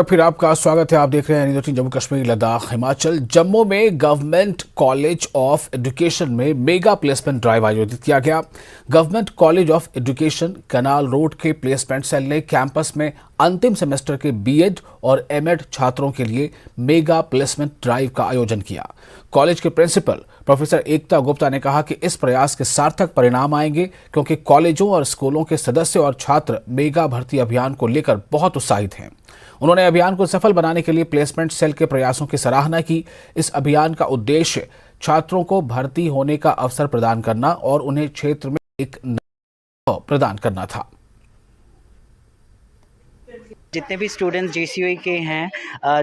फिर आपका स्वागत है। आप देख रहे हैं न्यूज़ 18 जम्मू कश्मीर लद्दाख हिमाचल। जम्मू में गवर्नमेंट कॉलेज ऑफ एजुकेशन में मेगा प्लेसमेंट ड्राइव आयोजित किया गया। Government college of education canal road के प्लेसमेंट सेल ने कैंपस में अंतिम सेमेस्टर के बीएड और एमएड छात्रों के लिए मेगा प्लेसमेंट ड्राइव का आयोजन किया। कॉलेज के प्रिंसिपल प्रोफेसर एकता गुप्ता ने कहा कि इस प्रयास के सार्थक परिणाम आएंगे, क्योंकि कॉलेजों और स्कूलों के सदस्य और छात्र मेगा भर्ती अभियान को लेकर बहुत उत्साहित हैं। उन्होंने अभियान को सफल बनाने के लिए प्लेसमेंट सेल के प्रयासों की सराहना की। इस अभियान का उद्देश्य छात्रों को भर्ती होने का अवसर प्रदान करना और उन्हें क्षेत्र में एक अनुभव प्रदान करना था। जितने भी स्टूडेंट्स जीसीयूई के हैं,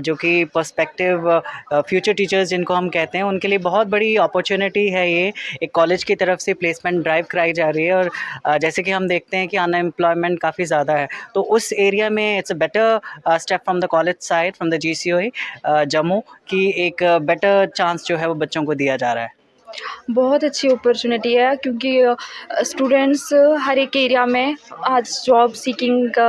जो कि पर्सपेक्टिव फ्यूचर टीचर्स जिनको हम कहते हैं, उनके लिए बहुत बड़ी अपॉर्चुनिटी है। ये एक कॉलेज की तरफ से प्लेसमेंट ड्राइव कराई जा रही है और जैसे कि हम देखते हैं कि अनएम्प्लॉयमेंट काफ़ी ज़्यादा है, तो उस एरिया में it's a better step from the college side, from the GCUE Jammu, की एक बेटर चांस जो है वो बच्चों को दिया जा रहा है। बहुत अच्छी अपॉर्चुनिटी है, क्योंकि स्टूडेंट्स हर एक एरिया में आज जॉब सीकिंग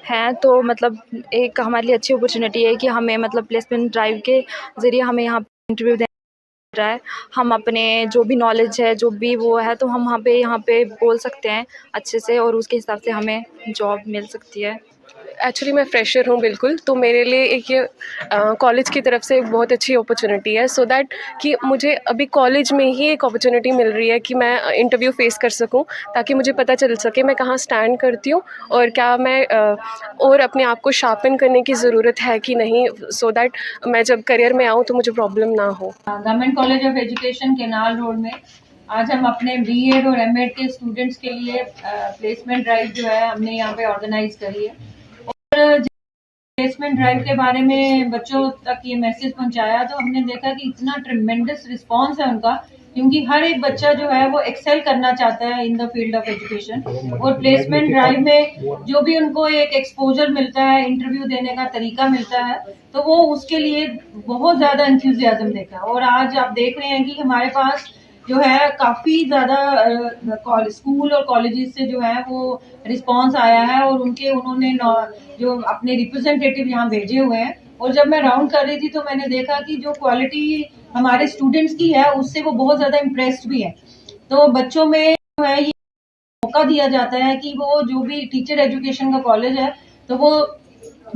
हैं, तो मतलब एक हमारे लिए अच्छी अपॉर्चुनिटी है कि हमें मतलब प्लेसमेंट ड्राइव के ज़रिए हमें यहाँ इंटरव्यू देना रहा है। हम अपने जो भी नॉलेज है, जो भी वो है, तो हम यहाँ पे बोल सकते हैं अच्छे से और उसके हिसाब से हमें जॉब मिल सकती है। एक्चुअली मैं फ्रेशर हूँ बिल्कुल, तो मेरे लिए एक ये कॉलेज की तरफ से एक बहुत अच्छी अपॉर्चुनिटी है, सो दैट कि मुझे अभी कॉलेज में ही एक अपॉर्चुनिटी मिल रही है कि मैं इंटरव्यू फेस कर सकूँ, ताकि मुझे पता चल सके मैं कहाँ स्टैंड करती हूँ और क्या मैं और अपने आप को शार्पन करने की ज़रूरत है कि नहीं, सो दैट मैं जब करियर में आऊँ तो मुझे प्रॉब्लम ना हो। Government college of education canal road में आज हम अपने बीएड और एमएड के स्टूडेंट्स के लिए प्लेसमेंट ड्राइव जो है हमने यहाँ पे ऑर्गेनाइज करी है। और प्लेसमेंट ड्राइव के बारे में बच्चों तक ये मैसेज पहुंचाया, तो हमने देखा कि इतना ट्रिमेंडस रिस्पांस है उनका, क्योंकि हर एक बच्चा जो है वो एक्सेल करना चाहता है in the field of education. और प्लेसमेंट ड्राइव में जो भी उनको एक एक्सपोजर मिलता है, इंटरव्यू देने का तरीका मिलता है, तो वो उसके लिए बहुत ज्यादा एंथुसियाज्म देखा। और आज आप देख रहे हैं कि हमारे पास जो है काफी ज्यादा स्कूल और कॉलेजेस से जो है वो रिस्पांस आया है, और उन्होंने जो अपने रिप्रेजेंटेटिव यहाँ भेजे हुए हैं। और जब मैं राउंड कर रही थी तो मैंने देखा कि जो क्वालिटी हमारे स्टूडेंट्स की है उससे वो बहुत ज्यादा इम्प्रेस्ड भी है। तो बच्चों में जो है ये मौका दिया जाता है कि वो जो भी टीचर एजुकेशन का कॉलेज है, तो वो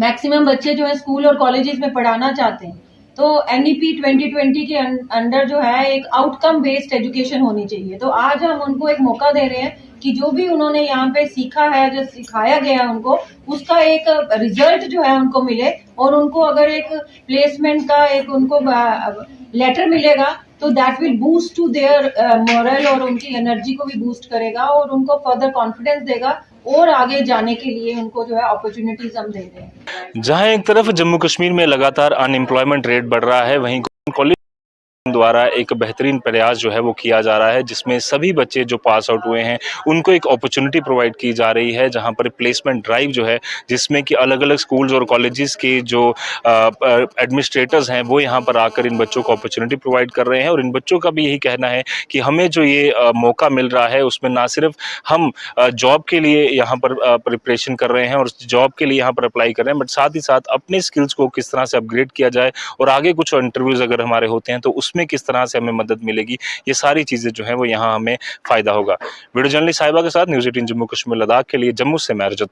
मैक्सिमम बच्चे जो है स्कूल और कॉलेजेस में पढ़ाना चाहते हैं। तो एनईपी 2020 के अंडर जो है एक आउटकम बेस्ड एजुकेशन होनी चाहिए। तो आज हम उनको एक मौका दे रहे हैं कि जो भी उन्होंने यहाँ पे सीखा है, जो सिखाया गया है उनको, उसका एक रिजल्ट जो है उनको मिले। और उनको अगर एक प्लेसमेंट का एक उनको लेटर मिलेगा, तो that will boost to their morale, और उनकी एनर्जी को भी बूस्ट करेगा और उनको फर्दर कॉन्फिडेंस देगा और आगे जाने के लिए उनको जो है अपॉर्चुनिटीज हम दे रहे हैं। जहां एक तरफ जम्मू कश्मीर में लगातार अनएम्प्लॉयमेंट रेट बढ़ रहा है, वहीं कॉलेज द्वारा एक बेहतरीन प्रयास जो है वो किया जा रहा है, जिसमें सभी बच्चे जो पास आउट हुए हैं उनको एक अपॉर्चुनिटी प्रोवाइड की जा रही है, जहां पर प्लेसमेंट ड्राइव जो है, जिसमें कि अलग अलग स्कूल्स और कॉलेजेस के जो एडमिनिस्ट्रेटर्स हैं वो यहां पर आकर इन बच्चों को अपॉर्चुनिटी प्रोवाइड कर रहे हैं। और इन बच्चों का भी यही कहना है कि हमें जो ये मौका मिल रहा है उसमें ना सिर्फ हम जॉब के लिए यहाँ पर प्रिपरेशन कर रहे हैं और जॉब के लिए यहाँ पर अप्लाई कर रहे हैं, बट साथ ही साथ अपने स्किल्स को किस तरह से अपग्रेड किया जाए और आगे कुछ इंटरव्यूज अगर हमारे होते हैं तो उसमें किस तरह से हमें मदद मिलेगी, ये सारी चीजें जो हैं वो यहाँ हमें फायदा होगा। वीडियो जर्नलिस्ट साहिबा के साथ न्यूज़ 18 जम्मू कश्मीर लद्दाख के लिए जम्मू से मैं अर्जुन।